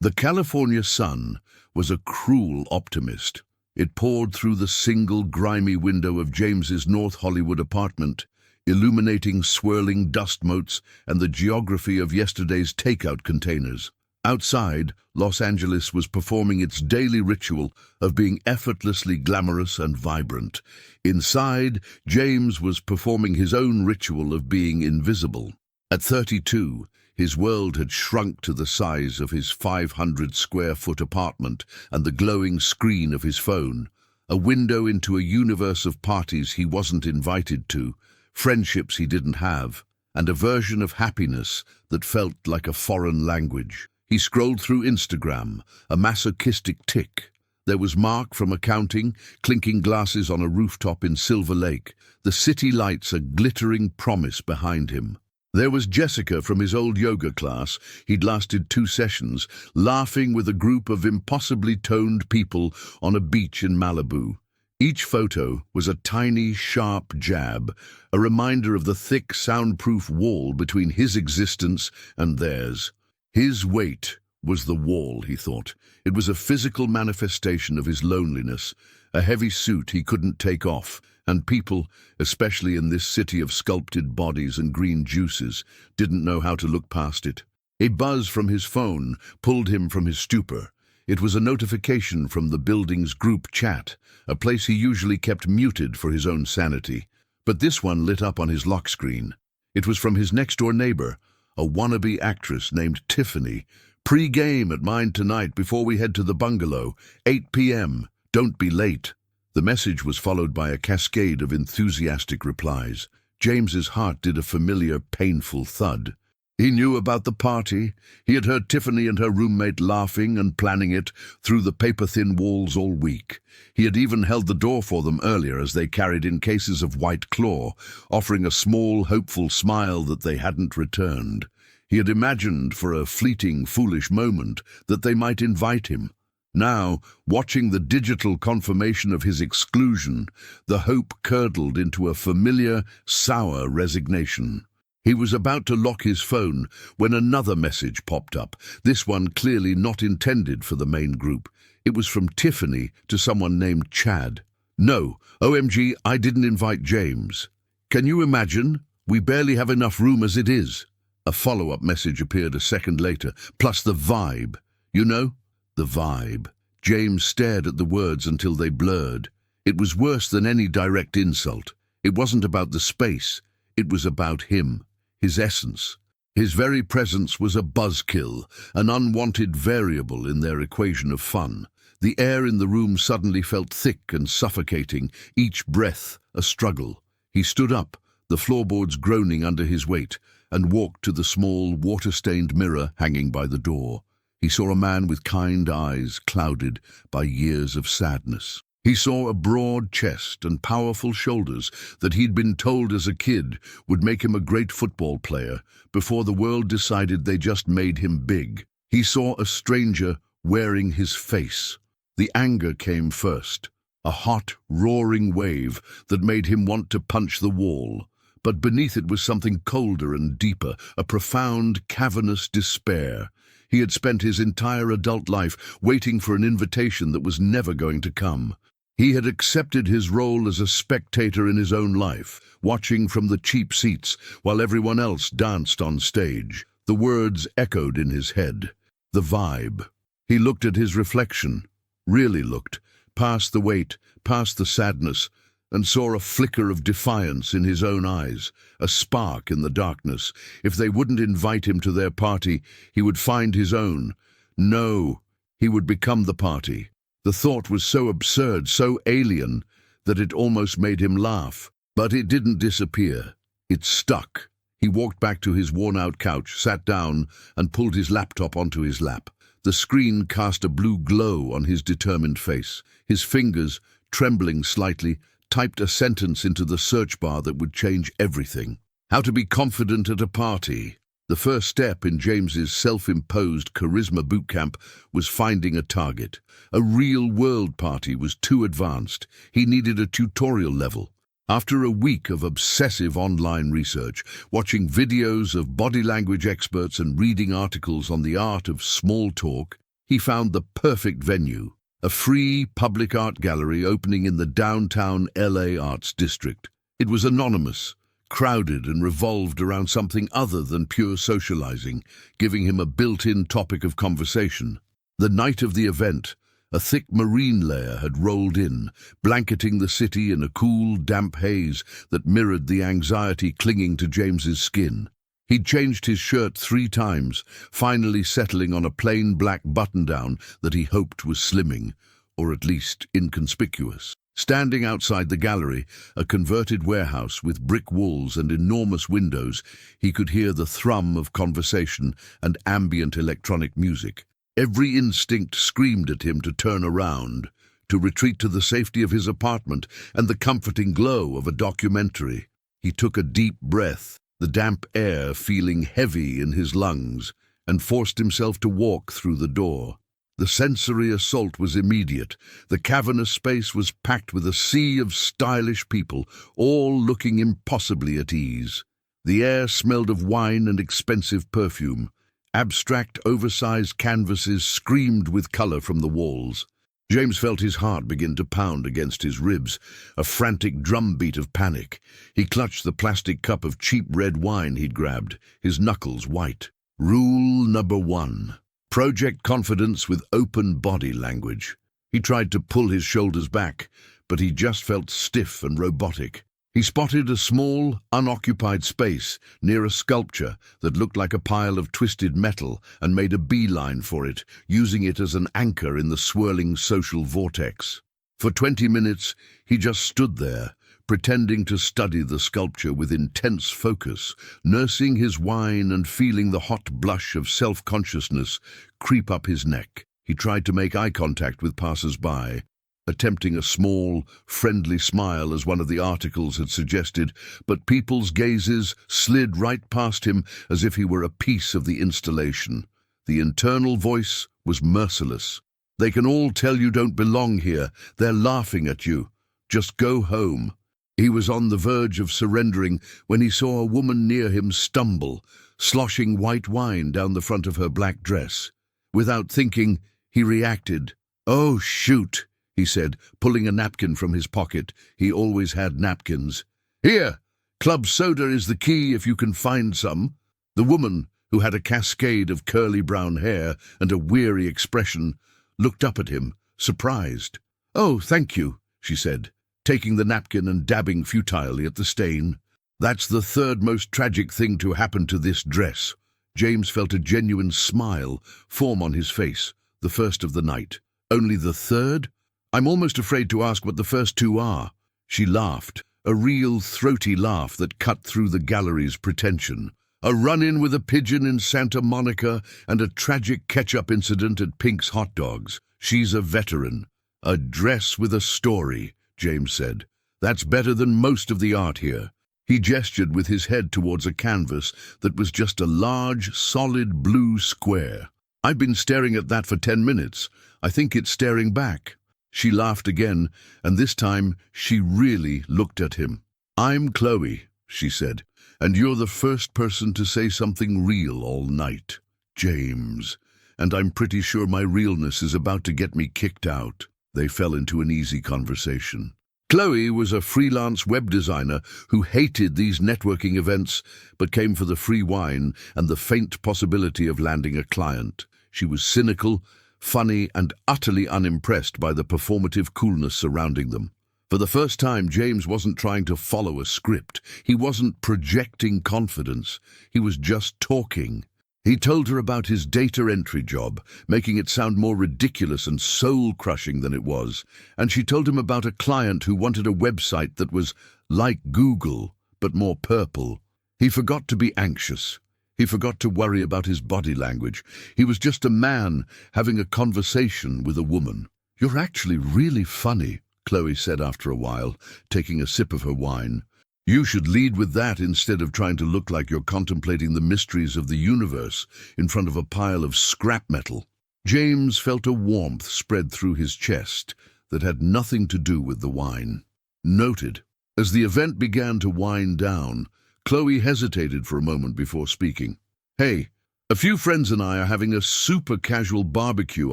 The California sun was a cruel optimist. It poured through the single grimy window of James's North Hollywood apartment, illuminating swirling dust motes and the geography of yesterday's takeout containers. Outside, Los Angeles was performing its daily ritual of being effortlessly glamorous and vibrant. Inside, James was performing his own ritual of being invisible. At 32, his world had shrunk to the size of his 500-square-foot apartment and the glowing screen of his phone, a window into a universe of parties he wasn't invited to, friendships he didn't have, and a version of happiness that felt like a foreign language. He scrolled through Instagram, a masochistic tick. There was Mark from accounting, clinking glasses on a rooftop in Silver Lake, the city lights a glittering promise behind him. There was Jessica from his old yoga class. He'd lasted 2 sessions, laughing with a group of impossibly toned people on a beach in Malibu. Each photo was a tiny, sharp jab, a reminder of the thick, soundproof wall between his existence and theirs. His weight was the wall, he thought. It was a physical manifestation of his loneliness, a heavy suit he couldn't take off, and people, especially in this city of sculpted bodies and green juices, didn't know how to look past it. A buzz from his phone pulled him from his stupor. It was a notification from the building's group chat, a place he usually kept muted for his own sanity. But this one lit up on his lock screen. It was from his next-door neighbor, a wannabe actress named Tiffany. "Pre-game at mine tonight before we head to the bungalow, 8 p.m. Don't be late." The message was followed by a cascade of enthusiastic replies. James's heart did a familiar, painful thud. He knew about the party. He had heard Tiffany and her roommate laughing and planning it through the paper-thin walls all week. He had even held the door for them earlier as they carried in cases of White Claw, offering a small, hopeful smile that they hadn't returned. He had imagined for a fleeting, foolish moment that they might invite him. Now, watching the digital confirmation of his exclusion, the hope curdled into a familiar, sour resignation. He was about to lock his phone when another message popped up, this one clearly not intended for the main group. It was from Tiffany to someone named Chad. "No, OMG, I didn't invite James. Can you imagine? We barely have enough room as it is." A follow-up message appeared a second later, plus the vibe. You know? The vibe. James stared at the words until they blurred. It was worse than any direct insult. It wasn't about the space. It was about him, his essence. His very presence was a buzzkill, an unwanted variable in their equation of fun. The air in the room suddenly felt thick and suffocating, each breath a struggle. He stood up, the floorboards groaning under his weight, and walked to the small, water-stained mirror hanging by the door. He saw a man with kind eyes clouded by years of sadness. He saw a broad chest and powerful shoulders that he'd been told as a kid would make him a great football player before the world decided they just made him big. He saw a stranger wearing his face. The anger came first, a hot, roaring wave that made him want to punch the wall. But beneath it was something colder and deeper, a profound, cavernous despair. He had spent his entire adult life waiting for an invitation that was never going to come. He had accepted his role as a spectator in his own life, watching from the cheap seats while everyone else danced on stage. The words echoed in his head. The vibe. He looked at his reflection, really looked, past the weight, past the sadness, and saw a flicker of defiance in his own eyes, a spark in the darkness. If they wouldn't invite him to their party, he would find his own. No, he would become the party. The thought was so absurd, so alien, that it almost made him laugh. But it didn't disappear. It stuck. He walked back to his worn-out couch, sat down, and pulled his laptop onto his lap. The screen cast a blue glow on his determined face. His fingers, trembling slightly, typed a sentence into the search bar that would change everything. How to be confident at a party. The first step in James's self-imposed charisma bootcamp was finding a target. A real-world party was too advanced. He needed a tutorial level. After a week of obsessive online research, watching videos of body language experts and reading articles on the art of small talk, He found the perfect venue, a free public art gallery opening in the downtown LA Arts District. It was anonymous, crowded and revolved around something other than pure socializing, giving him a built-in topic of conversation. The night of the event, a thick marine layer had rolled in, blanketing the city in a cool, damp haze that mirrored the anxiety clinging to James's skin. He'd changed his shirt 3 times, finally settling on a plain black button-down that he hoped was slimming, or at least inconspicuous. Standing outside the gallery, a converted warehouse with brick walls and enormous windows, he could hear the thrum of conversation and ambient electronic music. Every instinct screamed at him to turn around, to retreat to the safety of his apartment and the comforting glow of a documentary. He took a deep breath, the damp air feeling heavy in his lungs, and forced himself to walk through the door. The sensory assault was immediate. The cavernous space was packed with a sea of stylish people, all looking impossibly at ease. The air smelled of wine and expensive perfume. Abstract, oversized canvases screamed with color from the walls. James felt his heart begin to pound against his ribs, a frantic drumbeat of panic. He clutched the plastic cup of cheap red wine he'd grabbed, his knuckles white. Rule number 1. Project confidence with open body language. He tried to pull his shoulders back, but he just felt stiff and robotic. He spotted a small, unoccupied space near a sculpture that looked like a pile of twisted metal and made a beeline for it, using it as an anchor in the swirling social vortex. For 20 minutes, he just stood there, pretending to study the sculpture with intense focus, nursing his wine and feeling the hot blush of self-consciousness creep up his neck. He tried to make eye contact with passers-by, attempting a small, friendly smile as one of the articles had suggested, but people's gazes slid right past him as if he were a piece of the installation. The internal voice was merciless. "They can all tell you don't belong here. They're laughing at you. Just go home." He was on the verge of surrendering when he saw a woman near him stumble, sloshing white wine down the front of her black dress. Without thinking, he reacted. "Oh, shoot," he said, pulling a napkin from his pocket. He always had napkins. "Here, club soda is the key if you can find some." The woman, who had a cascade of curly brown hair and a weary expression, looked up at him, surprised. "Oh, thank you," she said, taking the napkin and dabbing futilely at the stain. "That's the third most tragic thing to happen to this dress." James felt a genuine smile form on his face, the first of the night. "Only the third? I'm almost afraid to ask what the first 2 are." She laughed, a real throaty laugh that cut through the gallery's pretension. "A run-in with a pigeon in Santa Monica and a tragic ketchup incident at Pink's Hot Dogs. She's a veteran." "A dress with a story," James said. "That's better than most of the art here." He gestured with his head towards a canvas that was just a large, solid blue square. "I've been staring at that for 10 minutes. I think it's staring back." She laughed again, and this time she really looked at him. "I'm Chloe," she said, "and you're the first person to say something real all night, James, and I'm pretty sure my realness is about to get me kicked out." They fell into an easy conversation. Chloe was a freelance web designer who hated these networking events but came for the free wine and the faint possibility of landing a client. She was cynical, funny, and utterly unimpressed by the performative coolness surrounding them. For the first time, James wasn't trying to follow a script. He wasn't projecting confidence. He was just talking. He told her about his data entry job, making it sound more ridiculous and soul-crushing than it was, and she told him about a client who wanted a website that was like Google, but more purple. He forgot to be anxious. He forgot to worry about his body language. He was just a man having a conversation with a woman. "You're actually really funny," Chloe said after a while, taking a sip of her wine. "You should lead with that instead of trying to look like you're contemplating the mysteries of the universe in front of a pile of scrap metal." James felt a warmth spread through his chest that had nothing to do with the wine. Noted. As the event began to wind down, Chloe hesitated for a moment before speaking. "Hey, A few friends and I are having a super casual barbecue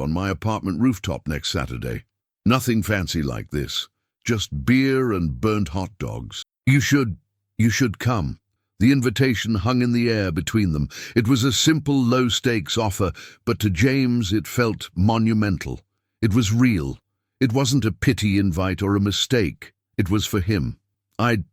on my apartment rooftop next Saturday. Nothing fancy like this. Just beer and burnt hot dogs. You should come. The invitation hung in the air between them. It was a simple, low-stakes offer, but to James it felt monumental. It was real. It wasn't a pity invite or a mistake. It was for him. I'd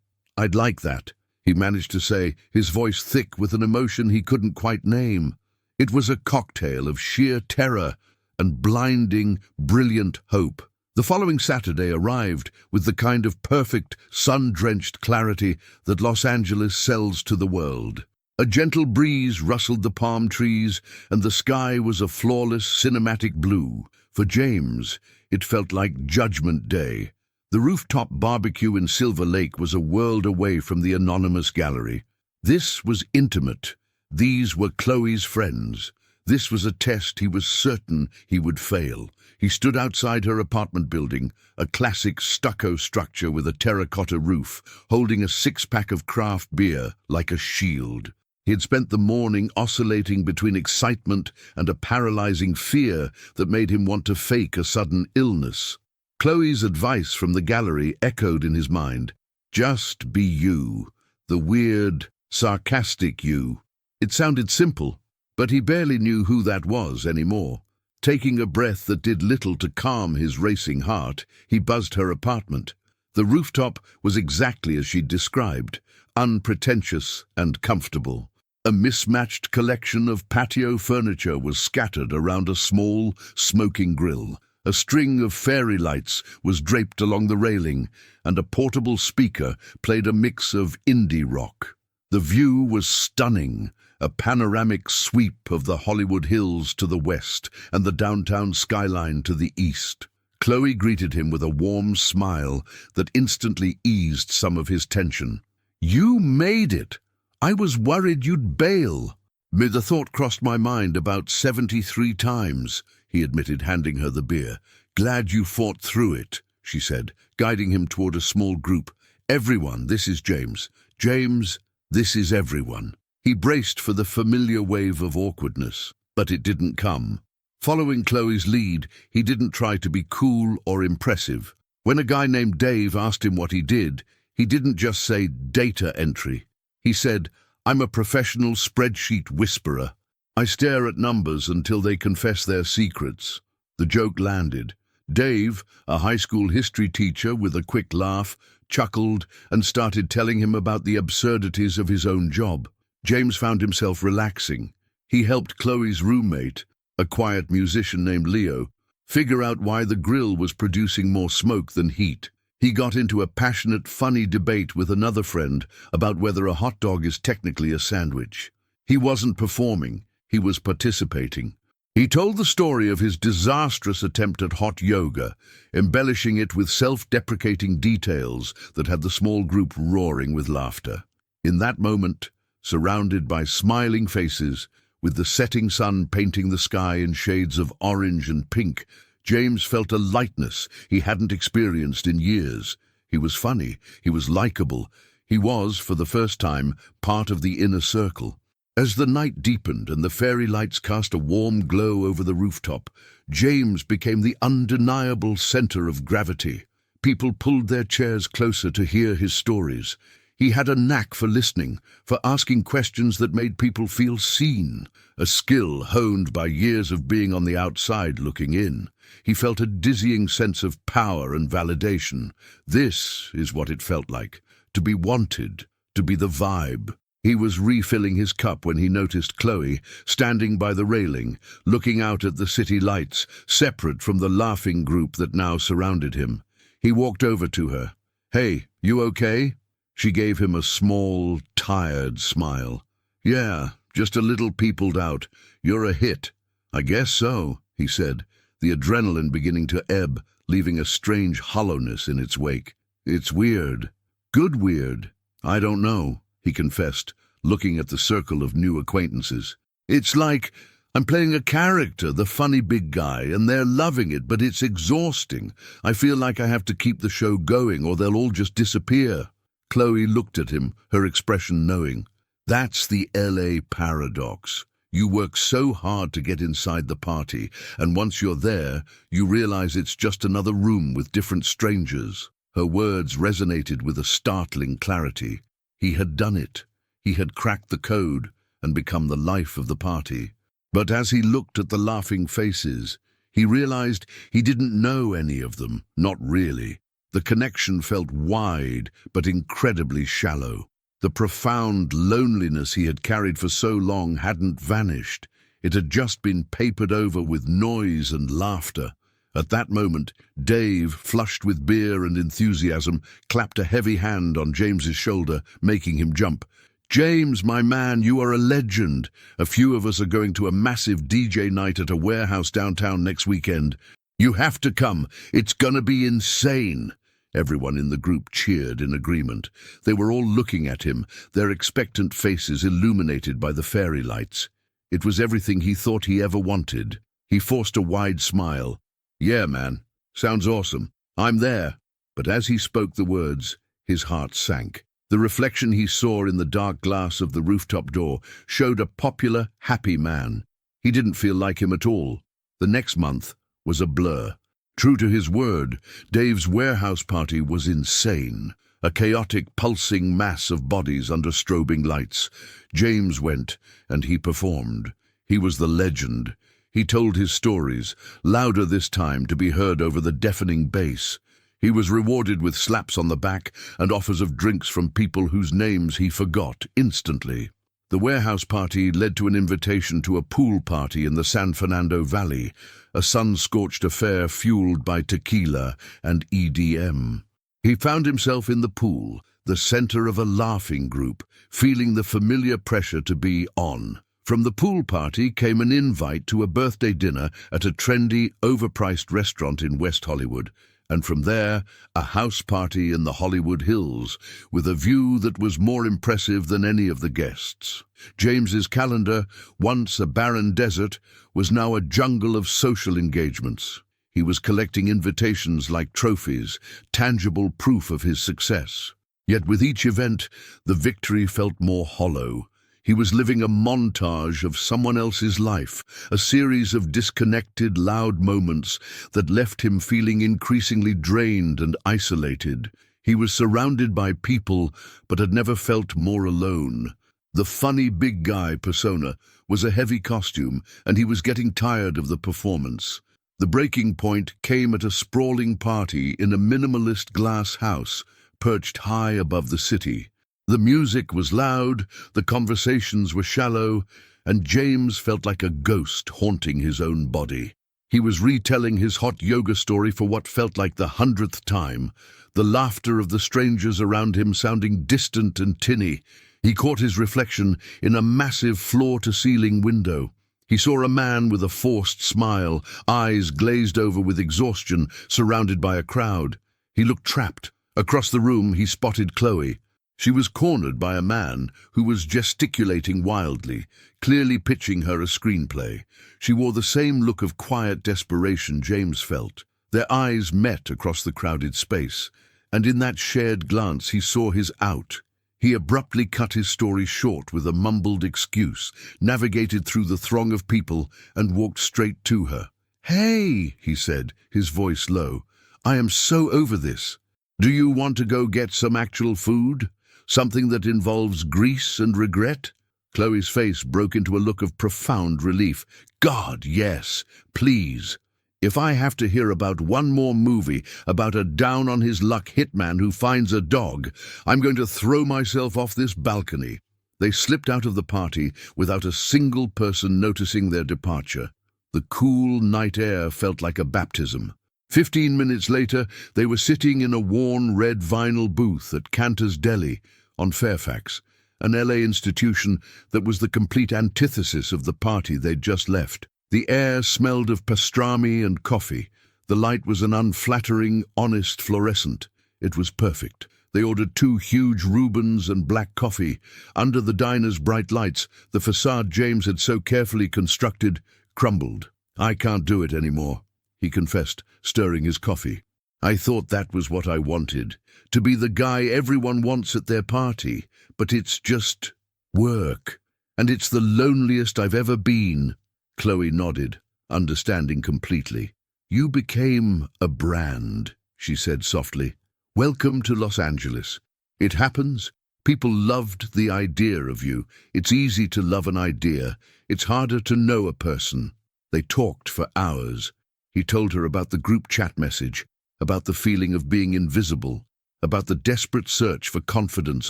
like that, he managed to say, his voice thick with an emotion he couldn't quite name. It was a cocktail of sheer terror and blinding, brilliant hope. The following Saturday arrived with the kind of perfect, sun-drenched clarity that Los Angeles sells to the world. A gentle breeze rustled the palm trees, and the sky was a flawless, cinematic blue. For James, it felt like Judgment Day. The rooftop barbecue in Silver Lake was a world away from the anonymous gallery. This was intimate. These were Chloe's friends. This was a test he was certain he would fail. He stood outside her apartment building, a classic stucco structure with a terracotta roof, holding a six-pack of craft beer like a shield. He had spent the morning oscillating between excitement and a paralyzing fear that made him want to fake a sudden illness. Chloe's advice from the gallery echoed in his mind. Just be you, the weird, sarcastic you. It sounded simple, but he barely knew who that was anymore. Taking a breath that did little to calm his racing heart, he buzzed her apartment. The rooftop was exactly as she'd described, unpretentious and comfortable. A mismatched collection of patio furniture was scattered around a small, smoking grill. A string of fairy lights was draped along the railing, and a portable speaker played a mix of indie rock. The view was stunning, a panoramic sweep of the Hollywood Hills to the west and the downtown skyline to the east. Chloe greeted him with a warm smile that instantly eased some of his tension. "You made it! I was worried you'd bail." "The thought crossed my mind about 73 times, he admitted, handing her the beer. "Glad you fought through it," she said, guiding him toward a small group. "Everyone, this is James. James, this is everyone." He braced for the familiar wave of awkwardness, but it didn't come. Following Chloe's lead, he didn't try to be cool or impressive. When a guy named Dave asked him what he did, he didn't just say data entry. He said, "I'm a professional spreadsheet whisperer. I stare at numbers until they confess their secrets." The joke landed. Dave, a high school history teacher with a quick laugh, chuckled and started telling him about the absurdities of his own job. James found himself relaxing. He helped Chloe's roommate, a quiet musician named Leo, figure out why the grill was producing more smoke than heat. He got into a passionate, funny debate with another friend about whether a hot dog is technically a sandwich. He wasn't performing, he was participating. He told the story of his disastrous attempt at hot yoga, embellishing it with self-deprecating details that had the small group roaring with laughter. In that moment, surrounded by smiling faces, with the setting sun painting the sky in shades of orange and pink, James felt a lightness he hadn't experienced in years. He was funny, he was likable, he was, for the first time, part of the inner circle. As the night deepened and the fairy lights cast a warm glow over the rooftop, James became the undeniable center of gravity. People pulled their chairs closer to hear his stories. He had a knack for listening, for asking questions that made people feel seen, a skill honed by years of being on the outside looking in. He felt a dizzying sense of power and validation. This is what it felt like, to be wanted, to be the vibe. He was refilling his cup when he noticed Chloe, standing by the railing, looking out at the city lights, separate from the laughing group that now surrounded him. He walked over to her. "Hey, you okay?" She gave him a small, tired smile. "Yeah, just a little peopled out. You're a hit." "I guess so," he said, the adrenaline beginning to ebb, leaving a strange hollowness in its wake. "It's weird. Good weird. I don't know," he confessed, looking at the circle of new acquaintances. "It's like I'm playing a character, the funny big guy, and they're loving it, but it's exhausting. I feel like I have to keep the show going or they'll all just disappear." Chloe looked at him, her expression knowing. "That's the LA paradox. You work so hard to get inside the party, and once you're there, you realize it's just another room with different strangers. Her words resonated with a startling clarity. He had done it. He had cracked the code and become the life of the party. But as he looked at the laughing faces, he realized he didn't know any of them, not really. The connection felt wide, but incredibly shallow. The profound loneliness he had carried for so long hadn't vanished. It had just been papered over with noise and laughter. At that moment, Dave, flushed with beer and enthusiasm, clapped a heavy hand on James's shoulder, making him jump. "James, my man, you are a legend. A few of us are going to a massive DJ night at a warehouse downtown next weekend. You have to come. It's gonna be insane." Everyone in the group cheered in agreement. They were all looking at him, their expectant faces illuminated by the fairy lights. It was everything he thought he ever wanted. He forced a wide smile. "Yeah, man. Sounds awesome. I'm there." But as he spoke the words, his heart sank. The reflection he saw in the dark glass of the rooftop door showed a popular, happy man. He didn't feel like him at all. The next month was a blur. True to his word, Dave's warehouse party was insane. A chaotic, pulsing mass of bodies under strobing lights. James went, and he performed. He was the legend. He told his stories, louder this time to be heard over the deafening bass. He was rewarded with slaps on the back and offers of drinks from people whose names he forgot instantly. The warehouse party led to an invitation to a pool party in the San Fernando Valley, a sun-scorched affair fueled by tequila and EDM. He found himself in the pool, the center of a laughing group, feeling the familiar pressure to be on. From the pool party came an invite to a birthday dinner at a trendy, overpriced restaurant in West Hollywood, and from there, a house party in the Hollywood Hills, with a view that was more impressive than any of the guests. James's calendar, once a barren desert, was now a jungle of social engagements. He was collecting invitations like trophies, tangible proof of his success. Yet with each event, the victory felt more hollow. He was living a montage of someone else's life, a series of disconnected, loud moments that left him feeling increasingly drained and isolated. He was surrounded by people, but had never felt more alone. The funny big guy persona was a heavy costume, and he was getting tired of the performance. The breaking point came at a sprawling party in a minimalist glass house, perched high above the city. The music was loud, the conversations were shallow, and James felt like a ghost haunting his own body. He was retelling his hot yoga story for what felt like the 100th time, the laughter of the strangers around him sounding distant and tinny. He caught his reflection in a massive floor-to-ceiling window. He saw a man with a forced smile, eyes glazed over with exhaustion, surrounded by a crowd. He looked trapped. Across the room, he spotted Chloe. She was cornered by a man who was gesticulating wildly, clearly pitching her a screenplay. She wore the same look of quiet desperation James felt. Their eyes met across the crowded space, and in that shared glance he saw his out. He abruptly cut his story short with a mumbled excuse, navigated through the throng of people, and walked straight to her. "Hey," he said, his voice low, "I am so over this. Do you want to go get some actual food? Something that involves grease and regret?" Chloe's face broke into a look of profound relief. "God, yes, please. If I have to hear about one more movie about a down-on-his-luck hitman who finds a dog, I'm going to throw myself off this balcony." They slipped out of the party without a single person noticing their departure. The cool night air felt like a baptism. 15 minutes later, they were sitting in a worn red vinyl booth at Cantor's Deli on Fairfax, an LA institution that was the complete antithesis of the party they'd just left. The air smelled of pastrami and coffee. The light was an unflattering, honest fluorescent. It was perfect. They ordered 2 huge Reubens and black coffee. Under the diner's bright lights, the facade James had so carefully constructed crumbled. "I can't do it anymore," he confessed, stirring his coffee. "I thought that was what I wanted, to be the guy everyone wants at their party, but it's just work." And it's the loneliest I've ever been. Chloe nodded, understanding completely. You became a brand, she said softly. Welcome to Los Angeles. It happens. People loved the idea of you. It's easy to love an idea. It's harder to know a person. They talked for hours. He told her about the group chat message, about the feeling of being invisible, about the desperate search for confidence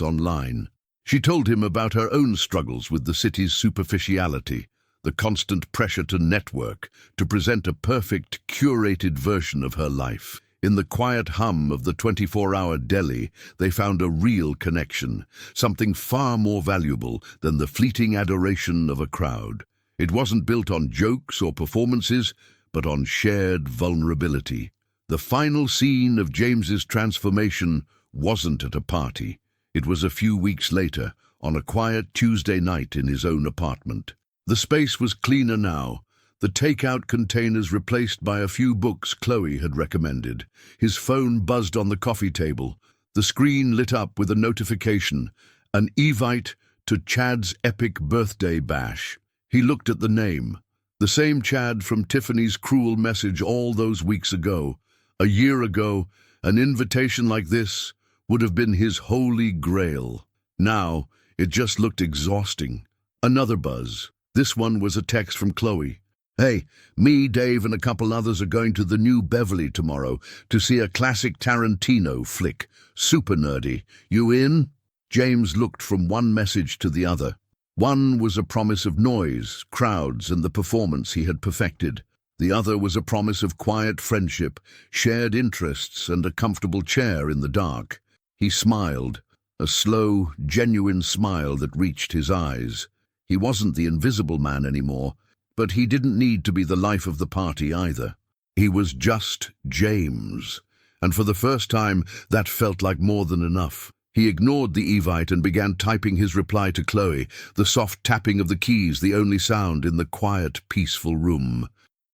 online. She told him about her own struggles with the city's superficiality, the constant pressure to network, to present a perfect, curated version of her life. In the quiet hum of the 24-hour deli, they found a real connection, something far more valuable than the fleeting adoration of a crowd. It wasn't built on jokes or performances, but on shared vulnerability. The final scene of James's transformation wasn't at a party. It was a few weeks later, on a quiet Tuesday night in his own apartment. The space was cleaner now, the takeout containers replaced by a few books Chloe had recommended. His phone buzzed on the coffee table, the screen lit up with a notification, an invite to Chad's epic birthday bash. He looked at the name, the same Chad from Tiffany's cruel message all those weeks ago. A year ago, an invitation like this would have been his holy grail. Now, it just looked exhausting. Another buzz. This one was a text from Chloe. Hey, me, Dave, and a couple others are going to the New Beverly tomorrow to see a classic Tarantino flick. Super nerdy. You in? James looked from one message to the other. One was a promise of noise, crowds, and the performance he had perfected. The other was a promise of quiet friendship, shared interests, and a comfortable chair in the dark. He smiled, a slow, genuine smile that reached his eyes. He wasn't the invisible man anymore, but he didn't need to be the life of the party either. He was just James, and for the first time that felt like more than enough. He ignored the invite and began typing his reply to Chloe, the soft tapping of the keys the only sound in the quiet, peaceful room.